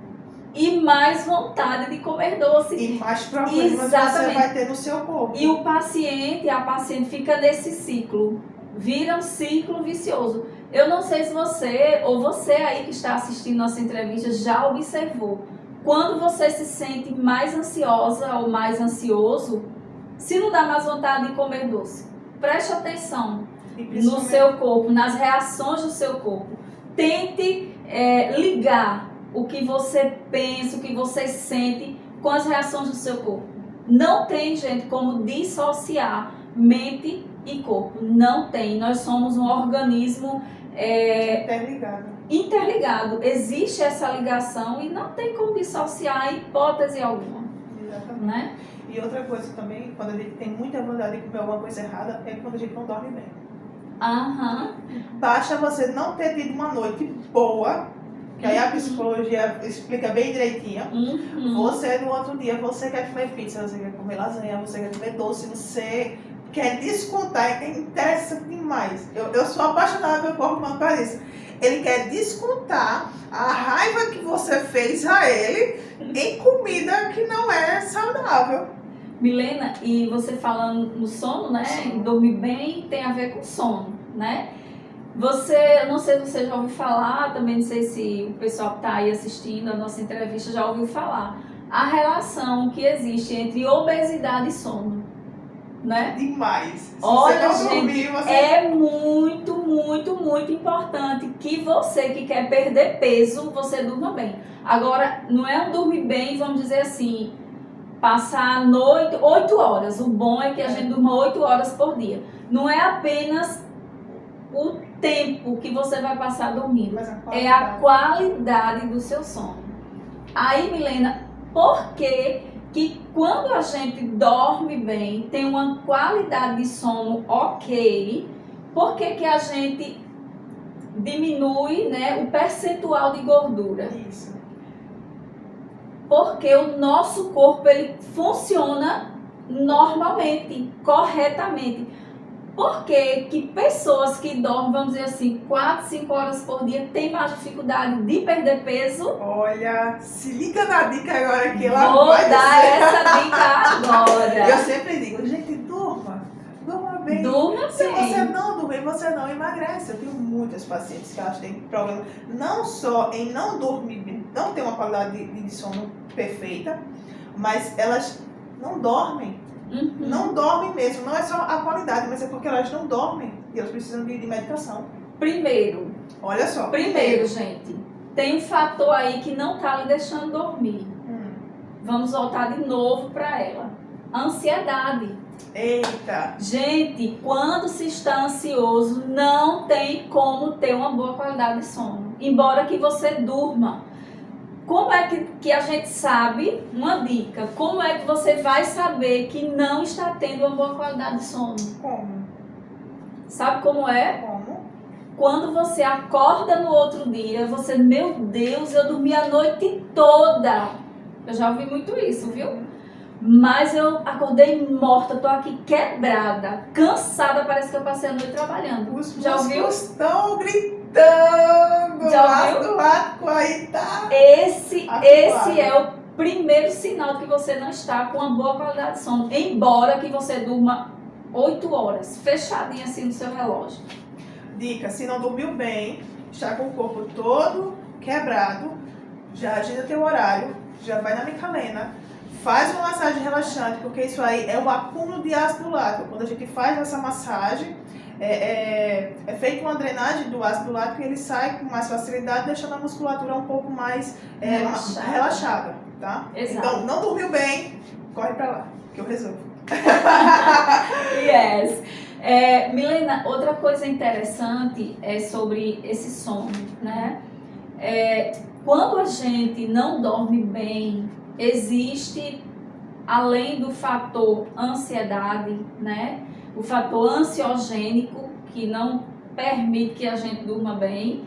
E mais vontade de comer doce. E mais problemas você vai ter no seu corpo. E o paciente, a paciente fica nesse ciclo. Vira um ciclo vicioso. Eu não sei se você, ou você aí que está assistindo nossa entrevista, já observou. Quando você se sente mais ansiosa ou mais ansioso, se não dá mais vontade de comer doce, preste atenção no seu corpo, nas reações do seu corpo. Tente ligar o que você pensa, o que você sente com as reações do seu corpo. Não tem, gente, como dissociar mente e corpo. Não tem. Nós somos um organismo interligado. Existe essa ligação e não tem como dissociar em hipótese alguma. Exatamente. Né? E outra coisa também, quando a gente tem muita vontade de comer alguma coisa errada, é quando a gente não dorme bem. Basta você não ter tido uma noite boa, que aí a psicologia explica bem direitinho. Você, no outro dia, você quer comer pizza, você quer comer lasanha, você quer comer doce, você quer descontar, é interessante demais. Eu sou apaixonada pelo corpo humano por isso. Ele quer descontar a raiva que você fez a ele em comida que não é saudável. Milena, e você falando no sono, né? Sim. Dormir bem tem a ver com sono, né? Eu não sei se você já ouviu falar, também não sei se o pessoal que está aí assistindo a nossa entrevista já ouviu falar. a relação que existe entre obesidade e sono, né? Demais. Se Olha, você não gente, dormir, você... é muito, muito, muito importante que você que quer perder peso, você durma bem. Agora, não é um dormir bem, vamos dizer assim, passar a noite, 8 horas. O bom é que a gente durma 8 horas por dia. Não é apenas o tempo que você vai passar dormindo, Mas é a qualidade do seu sono. Aí, Milena, por que quando a gente dorme bem, tem uma qualidade de sono ok, por que a gente diminui, né, o percentual de gordura? Isso. Porque o nosso corpo ele funciona normalmente, corretamente. Por que pessoas que dormem, vamos dizer assim, 4, 5 horas por dia têm mais dificuldade de perder peso? Olha, se liga na dica agora que ela Vou vai dar dizer. essa dica agora. Eu sempre digo, gente, durma bem. Durma Se você bem. não dormir, você não emagrece. Eu tenho muitas pacientes que elas têm problema não só em não dormir bem, não ter uma qualidade de sono perfeita, mas elas não dormem. Uhum. Não dormem mesmo. Não é só a qualidade, mas é porque elas não dormem. E elas precisam de medicação. Primeiro, Olha só. gente, tem um fator aí que não tá lhe deixando dormir. Vamos voltar de novo para ela. Ansiedade. Eita. Gente, quando se está ansioso, não tem como ter uma boa qualidade de sono. Embora que você durma. Como é que a gente sabe, uma dica, como é que você vai saber que não está tendo uma boa qualidade de sono? Como? Sabe como é? Como? Quando você acorda no outro dia, você, meu Deus, eu dormi a noite toda. Eu já ouvi muito isso, viu? Mas eu acordei morta, tô aqui quebrada, cansada, parece que eu passei a noite trabalhando. Os Já ouviu? músculos estão gritando. Já ouviu? O ácido aí tá. Esse Atuado. é o primeiro sinal de que você não está com uma boa qualidade de sono. Embora que você durma 8 horas, fechadinha assim no seu relógio. Dica, se não dormiu bem, está com o corpo todo quebrado, já agenda teu horário, já vai na Micalena, faz uma massagem relaxante, porque isso aí é o acúmulo de ácido lático. Quando a gente faz essa massagem, é feita uma drenagem do ácido lático e ele sai com mais facilidade, deixando a musculatura um pouco mais relaxada, tá? Exato. Então, não dormiu bem, corre pra lá, que eu resolvo. Yes. Milena, outra coisa interessante é sobre esse sono, né? Quando a gente não dorme bem, existe, além do fator ansiedade, né? O fator ansiogênico, que não permite que a gente durma bem,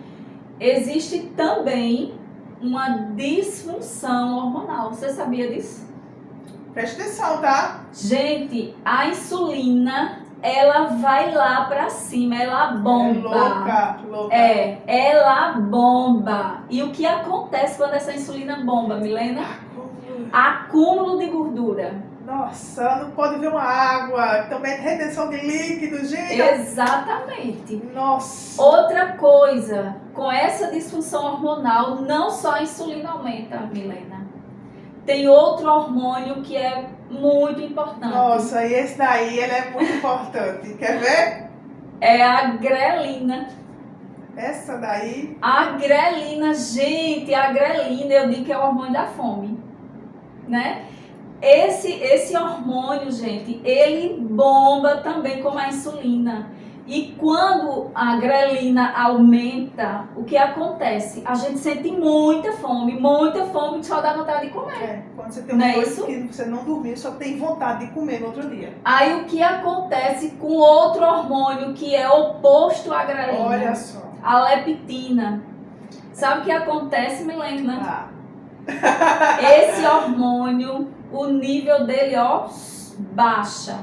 existe também uma disfunção hormonal. Você sabia disso? Preste atenção, tá? Gente, a insulina, ela vai lá pra cima, ela bomba. Louca. Ela bomba. E o que acontece quando essa insulina bomba, Milena? Acúmulo de gordura. Nossa, ela não pode ver uma água, também retenção de líquido, gente. Exatamente. Nossa. Outra coisa, com essa disfunção hormonal, não só a insulina aumenta, Milena. Tem outro hormônio que é muito importante. Nossa, e esse daí, ele é muito importante. Quer ver? É a grelina. Essa daí... A grelina, gente, a grelina, eu digo que é o hormônio da fome, né? Esse hormônio, gente, ele bomba também como a insulina. E quando a grelina aumenta, o que acontece? A gente sente muita fome, só dá vontade de comer. Quando você tem Não uma é coisa isso? que você não dormiu, só tem vontade de comer no outro dia. Aí o que acontece com outro hormônio que é oposto à grelina? Olha só. A leptina. Sabe o que acontece, Milena? Ah. Esse hormônio, o nível dele, baixa.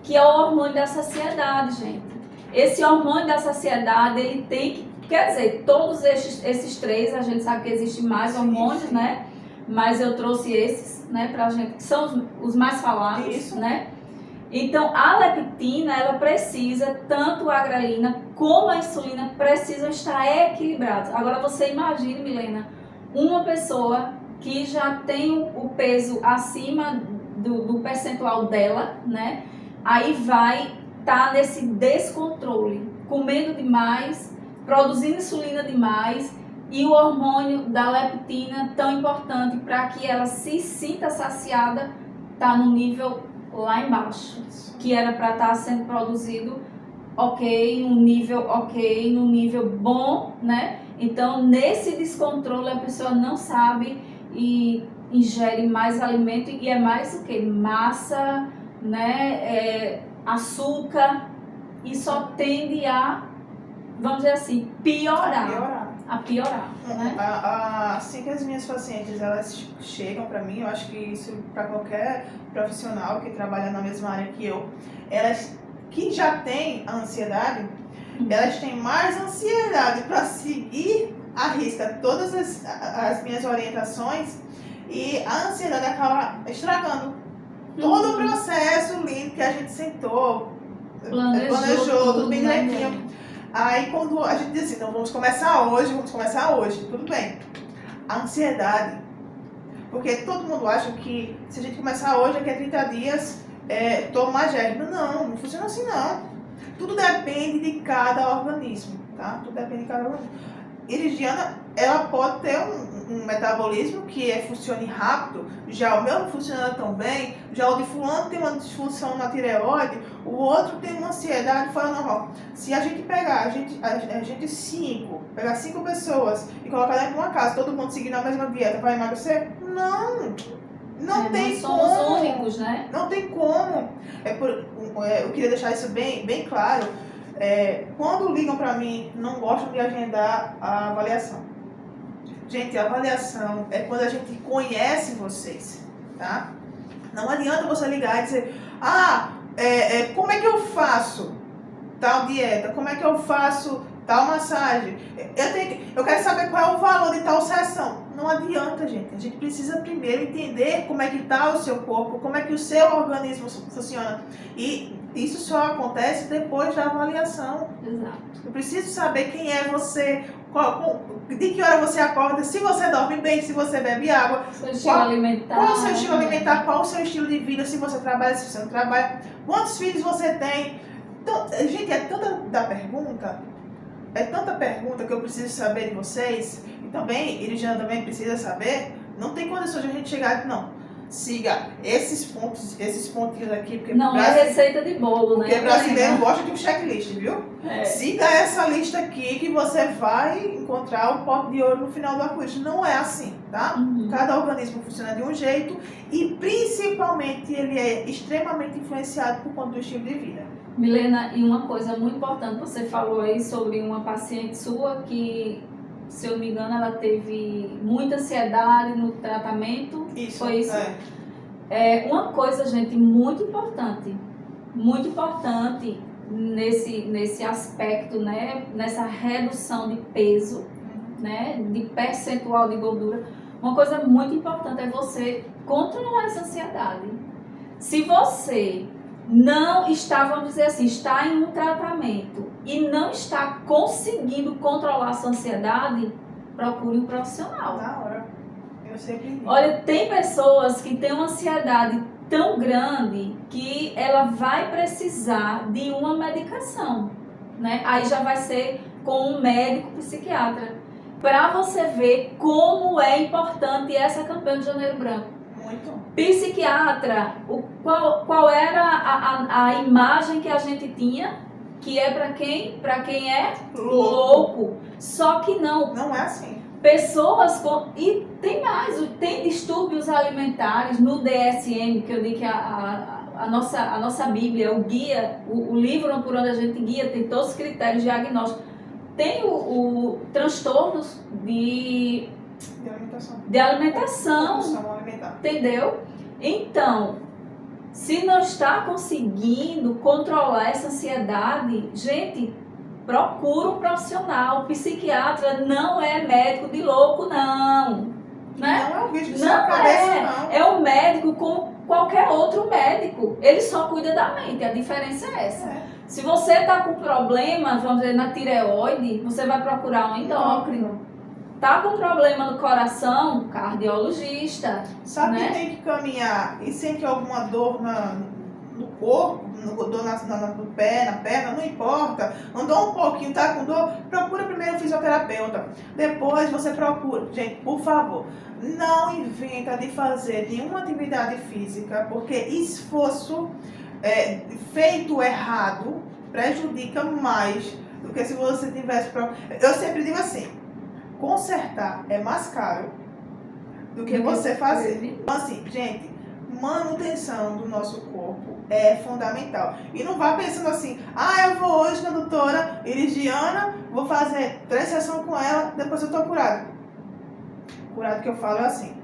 Que é o hormônio da saciedade, gente. Esse hormônio da saciedade, ele tem que... Quer dizer, todos esses três, a gente sabe que existem mais hormônios, sim. né? Mas eu trouxe esses, né, pra gente, que são os mais falados, Isso. né? Então, a leptina, ela precisa, tanto a grelina como a insulina, precisam estar equilibrados. Agora, você imagine, Milena, uma pessoa que já tem o peso acima do percentual dela, né? Aí vai estar nesse descontrole, comendo demais, produzindo insulina demais, e o hormônio da leptina, tão importante para que ela se sinta saciada, está no nível lá embaixo, que era para estar sendo produzido num nível bom, né? Então, nesse descontrole, a pessoa não sabe e ingere mais alimento, e é mais o que? Massa, né? Açúcar, e só tende a, vamos dizer assim, piorar. Né? Assim que as minhas pacientes elas chegam para mim, eu acho que isso para qualquer profissional que trabalha na mesma área que eu, elas que já têm a ansiedade, elas têm mais ansiedade para seguir à risca todas as minhas orientações, e a ansiedade acaba estragando todo o processo lindo que a gente sentou, planejou tudo bem direitinho. Aí quando a gente diz assim, então vamos começar hoje, tudo bem. A ansiedade, porque todo mundo acha que se a gente começar hoje, daqui a 30 dias, toma mais gérmino. Não funciona assim não. Tudo depende de cada organismo, tá? Tudo depende de cada organismo. Iridiana, ela pode ter um metabolismo que funcione rápido, já o meu não funciona tão bem, já o de fulano tem uma disfunção na tireoide, o outro tem uma ansiedade fora normal. Se a gente pegar, pegar 5 pessoas e colocar dentro de uma casa, todo mundo seguindo a mesma dieta, vai emagrecer? Não tem nós como. somos únicos, né? Não tem como. Eu queria deixar isso bem claro. Quando ligam para mim, não gostam de agendar a avaliação. Gente, a avaliação é quando a gente conhece vocês, tá? Não adianta você ligar e dizer, como é que eu faço tal dieta? Como é que eu faço tal massagem? Eu quero saber qual é o valor de tal sessão. Não adianta, gente. A gente precisa primeiro entender como é que está o seu corpo, como é que o seu organismo funciona. E isso só acontece depois da avaliação. Exato. Eu preciso saber quem é você, de que hora você acorda, se você dorme bem, se você bebe água, seu estilo alimentar, qual o seu estilo alimentar, qual o seu estilo de vida, se você trabalha, se você não trabalha, quantos filhos você tem. Então, gente, é tanta pergunta que eu preciso saber de vocês, e também, Iridiana também precisa saber. Não tem condições de a gente chegar e não, siga esses pontinhos aqui, porque não é receita de bolo, né? Porque brasileiro gosta de um checklist, viu? Siga essa lista aqui que você vai encontrar o pote de ouro no final do arco-íris. Não é assim, tá? Cada organismo funciona de um jeito, e principalmente ele é extremamente influenciado por conta do estilo de vida. Milena, e uma coisa muito importante, você falou aí sobre uma paciente sua que, se eu não me engano, ela teve muita ansiedade no tratamento. Isso, foi isso? Uma coisa, gente, muito importante nesse aspecto, né? Nessa redução de peso, né? De percentual de gordura. Uma coisa muito importante é você controlar essa ansiedade. Se você não está, vamos dizer assim, está em um tratamento e não está conseguindo controlar a sua ansiedade, procure um profissional. Na hora. Eu sempre digo. Olha, tem pessoas que têm uma ansiedade tão grande que ela vai precisar de uma medicação, né? Aí já vai ser com um médico psiquiatra, para você ver como é importante essa campanha de Janeiro Branco. Muito. Psiquiatra, qual era a imagem que a gente tinha, que é para quem é louco. Só que não é assim. Pessoas e tem distúrbios alimentares no DSM, que eu digo que a nossa Bíblia, o guia, o livro por onde a gente guia, tem todos os critérios diagnósticos. Tem o transtornos de alimentação, entendeu? Então, se não está conseguindo controlar essa ansiedade, gente, procura um profissional. O psiquiatra não é médico de louco, não. Né? Não é um bicho de sua cabeça, não. É um médico como qualquer outro médico. Ele só cuida da mente, a diferença é essa. Se você está com problema, vamos dizer, na tireoide, você vai procurar um endócrino. Tá com problema no coração? Cardiologista. Sabe né? que tem que caminhar e sente alguma dor no corpo, dor no pé, na perna, não importa. Andou um pouquinho, tá com dor? Procura primeiro um fisioterapeuta. Depois você procura. Gente, por favor, não inventa de fazer nenhuma atividade física, porque esforço feito errado prejudica mais do que se você tivesse... Eu sempre digo assim, consertar é mais caro do que você fazer. Então, assim, gente, manutenção do nosso corpo é fundamental. E não vá pensando assim, eu vou hoje na doutora Irigiana, vou fazer 3 sessões com ela, depois eu tô curada. Curado que eu falo é assim,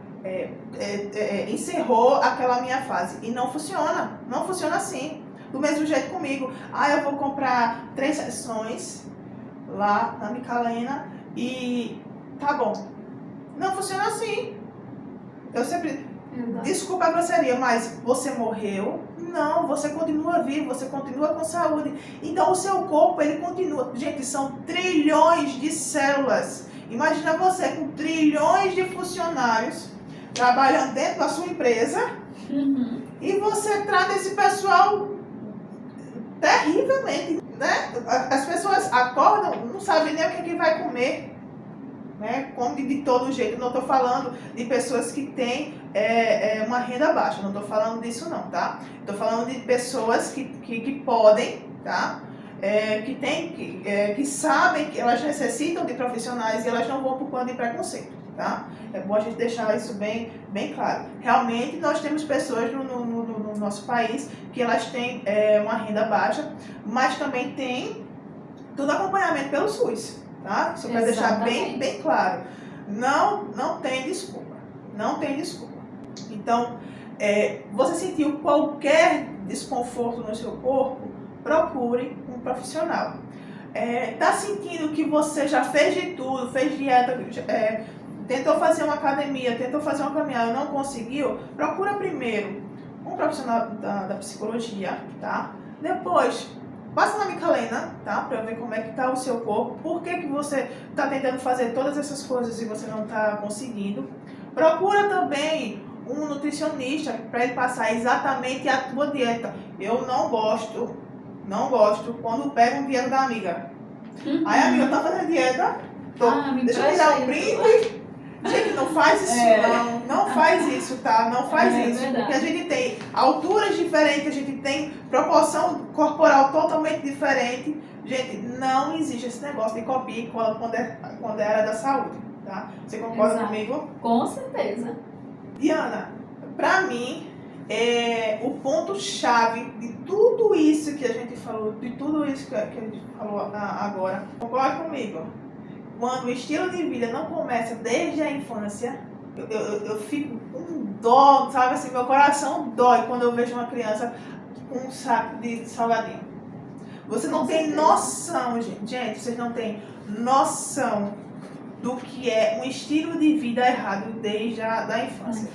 encerrou aquela minha fase. E não funciona, não funciona assim. Do mesmo jeito comigo. Eu vou comprar 3 sessões lá na Micalena e tá bom. Não funciona assim. Eu sempre... Desculpa a grosseria, mas você morreu? Não, você continua vivo, você continua com saúde. Então o seu corpo, ele continua. Gente, são trilhões de células. Imagina você com trilhões de funcionários trabalhando dentro da sua empresa e você trata esse pessoal terrivelmente, né? As pessoas acordam, não sabem nem o que vai comer, né? Come de todo jeito. Não estou falando de pessoas que têm uma renda baixa, não estou falando disso não, tá? Estou falando de pessoas que podem, tá? Que sabem que elas necessitam de profissionais e elas não vão por conta de preconceito, tá? É bom a gente deixar isso bem claro. Realmente nós temos pessoas no nosso país que elas têm uma renda baixa, mas também tem todo acompanhamento pelo SUS, tá? Isso para deixar bem claro. Não tem desculpa, não tem desculpa. Então, você sentiu qualquer desconforto no seu corpo, procure um profissional. Tá sentindo que você já fez de tudo, fez dieta, tentou fazer uma academia, tentou fazer uma caminhada, não conseguiu? Procura primeiro um profissional da psicologia, tá? Depois, passa na Micalena, tá? Pra ver como é que tá o seu corpo, por que você tá tentando fazer todas essas coisas e você não tá conseguindo. Procura também um nutricionista para ele passar exatamente a tua dieta. Eu não gosto quando pega um dieta da amiga. Aí a amiga tá fazendo dieta, deixa eu tirar um print. Gente, não faz isso não faz isso, tá? Não faz isso, verdade. porque a gente tem alturas diferentes, a gente tem proporção corporal totalmente diferente. Gente, não existe esse negócio de copia e cola quando é área da saúde, tá? Você concorda comigo? Com certeza. Diana, pra mim, o ponto-chave de tudo isso que a gente falou, de tudo isso que a gente falou agora, concorda comigo? Quando o estilo de vida não começa desde a infância, eu fico com dó, sabe assim, meu coração dói quando eu vejo uma criança com um saco de salgadinho. Você não tem noção, gente, vocês não têm noção do que é um estilo de vida errado desde a infância.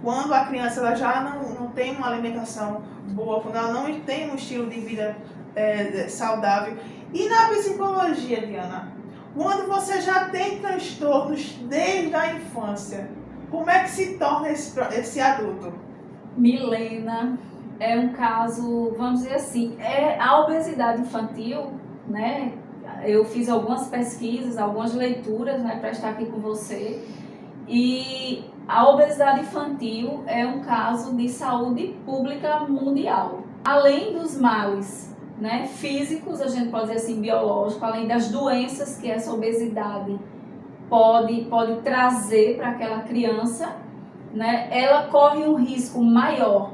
Quando a criança ela já não tem uma alimentação boa, quando ela não tem um estilo de vida saudável. E na psicologia, Diana, quando você já tem transtornos desde a infância, como é que se torna esse adulto? Milena, é um caso, vamos dizer assim, a obesidade infantil, né? Eu fiz algumas pesquisas, algumas leituras, né, para estar aqui com você. E a obesidade infantil é um caso de saúde pública mundial. Além dos males, né, físicos, a gente pode dizer assim, biológico, além das doenças que essa obesidade pode trazer para aquela criança, né, ela corre um risco maior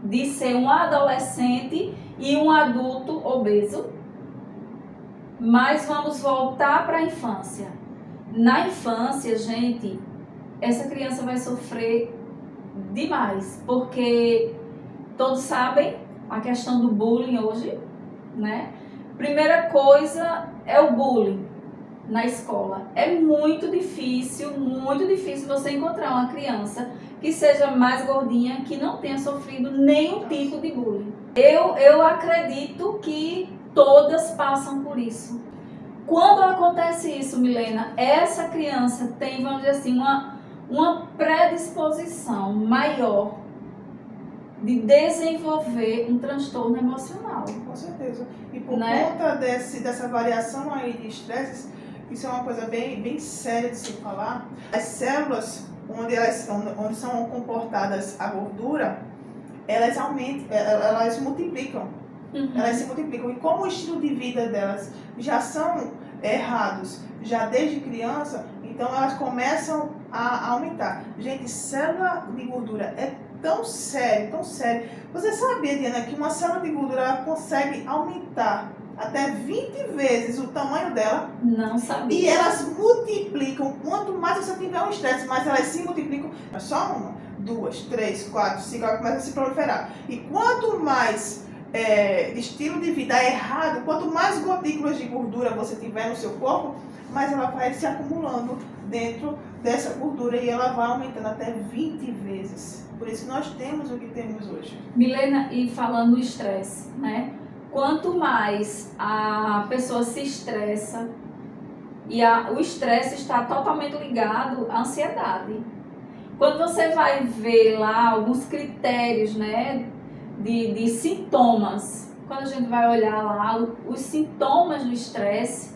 de ser um adolescente e um adulto obeso. Mas vamos voltar para a infância. Na infância, gente, essa criança vai sofrer demais, porque todos sabem a questão do bullying hoje, né? Primeira coisa é o bullying na escola. É muito difícil você encontrar uma criança que seja mais gordinha, que não tenha sofrido nenhum tipo de bullying. Eu acredito que todas passam por isso. quando acontece isso, Milena, essa criança tem, vamos dizer assim, uma predisposição maior de desenvolver um transtorno emocional. Com certeza. E por Né? conta dessa variação aí de estresses, isso é uma coisa bem séria de se falar. As células onde são comportadas a gordura, elas aumentam, elas multiplicam. Elas se multiplicam. E como o estilo de vida delas já são errados, já desde criança, então elas começam a aumentar. Gente, célula de gordura é tão sério, tão sério. Você sabia, Diana, que uma célula de gordura ela consegue aumentar até 20 vezes o tamanho dela? Não sabia. E elas multiplicam. Quanto mais você tiver um estresse, mais elas se multiplicam. É só uma, 2, 3, 4, 5, ela começa a se proliferar. E quanto mais estilo de vida errado, quanto mais gotículas de gordura você tiver no seu corpo, mais ela vai se acumulando dentro dessa gordura e ela vai aumentando até 20 vezes. Por isso nós temos o que temos hoje. Milena, e falando do estresse, né? Quanto mais a pessoa se estressa, e o estresse está totalmente ligado à ansiedade. Quando você vai ver lá alguns critérios, né, de sintomas, quando a gente vai olhar lá, os sintomas do estresse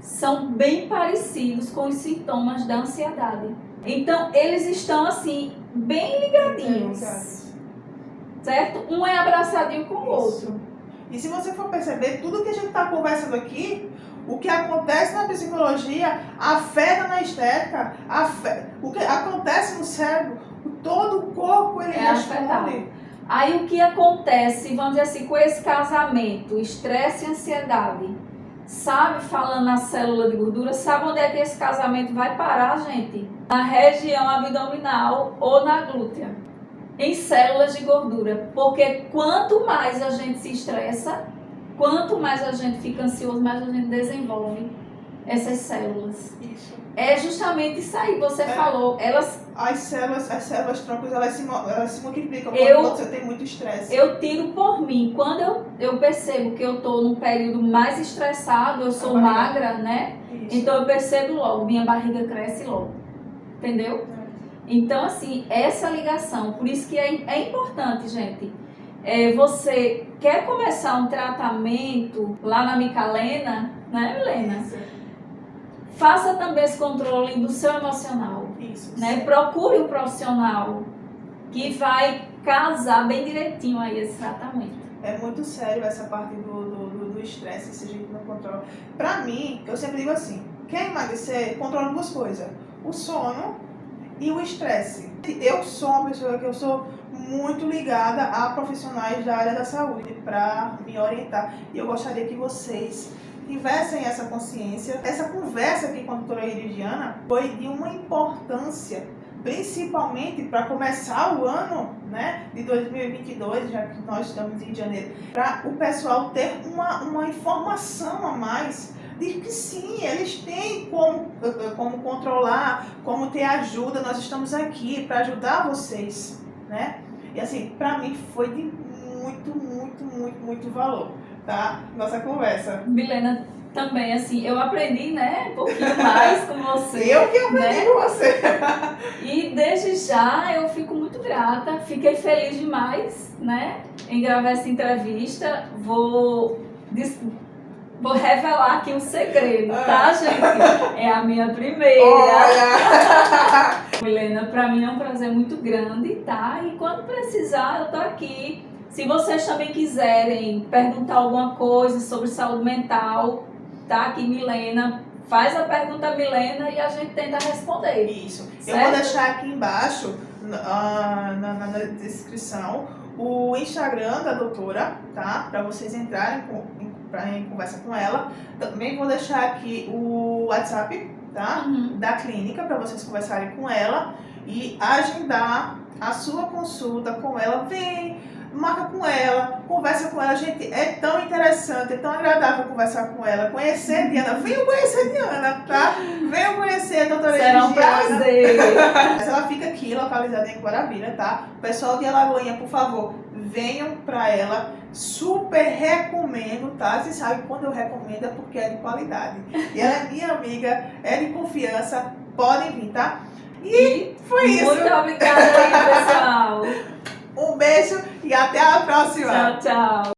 são bem parecidos com os sintomas da ansiedade. Então, eles estão assim, bem ligadinhos, certo? Um é abraçadinho com o outro. E se você for perceber, tudo que a gente está conversando aqui, o que acontece na psicologia afeta na estética, o que acontece no cérebro, todo o corpo ele responde. Aí o que acontece, vamos dizer assim, com esse casamento, estresse e ansiedade, sabe, falando na célula de gordura, sabe onde é que esse casamento vai parar, gente? Na região abdominal ou na glútea, em células de gordura. Porque quanto mais a gente se estressa, quanto mais a gente fica ansioso, mais a gente desenvolve essas células. Isso. É justamente isso aí, você falou. As células troncos, elas se multiplicam quando você tem muito estresse. Eu tiro por mim. Quando eu percebo que eu estou num período mais estressado, eu sou magra, né? Isso. Então eu percebo logo, minha barriga cresce logo. Entendeu? Então, assim, essa ligação, por isso que é importante, gente. Você quer começar um tratamento lá na Micalena, né, Milena? Isso. Faça também esse controle do seu emocional. Isso. Né? Procure um profissional que vai casar bem direitinho aí esse tratamento. É muito sério essa parte do estresse, se a gente não controla. Pra mim, eu sempre digo assim, quer emagrecer, controla duas coisas. O sono e o estresse. Eu sou uma pessoa que eu sou muito ligada a profissionais da área da saúde para me orientar. E eu gostaria que vocês tivessem essa consciência. Essa conversa aqui com a doutora Iridiana foi de uma importância, principalmente para começar o ano, né, de 2022, já que nós estamos em janeiro, para o pessoal ter uma informação a mais de que sim, eles têm como controlar, como ter ajuda. Nós estamos aqui para ajudar vocês, né? E assim, para mim foi de muito valor, tá? Nossa conversa. Milena, também, assim, eu aprendi, né, um pouquinho mais com você. Eu que aprendi, né, com você. E desde já eu fico muito grata, fiquei feliz demais, né, em gravar essa entrevista. Vou revelar aqui um segredo, tá, gente? É a minha primeira. Olha! Milena, pra mim é um prazer muito grande, tá? E quando precisar, eu tô aqui. Se vocês também quiserem perguntar alguma coisa sobre saúde mental, tá aqui, Milena. Faz a pergunta a Milena e a gente tenta responder. Isso. Certo? Eu vou deixar aqui embaixo, na descrição, o Instagram da doutora, tá? Para vocês entrarem em conversa com ela. Também vou deixar aqui o WhatsApp, tá? Da clínica, para vocês conversarem com ela e agendar a sua consulta com ela. Vem, marca com ela, conversa com ela. Gente, é tão interessante, é tão agradável conversar com ela, conhecer a Diana. Venham conhecer a Diana, tá? Venham conhecer a doutora Será um prazer. Mas ela fica aqui, localizada em Guarabira, tá? O pessoal de Alagoinha, por favor, venham pra ela. Super recomendo, tá? Você sabe que quando eu recomendo é porque é de qualidade. E ela é minha amiga, é de confiança, podem vir, tá? E foi isso. Muito obrigada aí, pessoal. Um beijo e até a próxima. Tchau, tchau.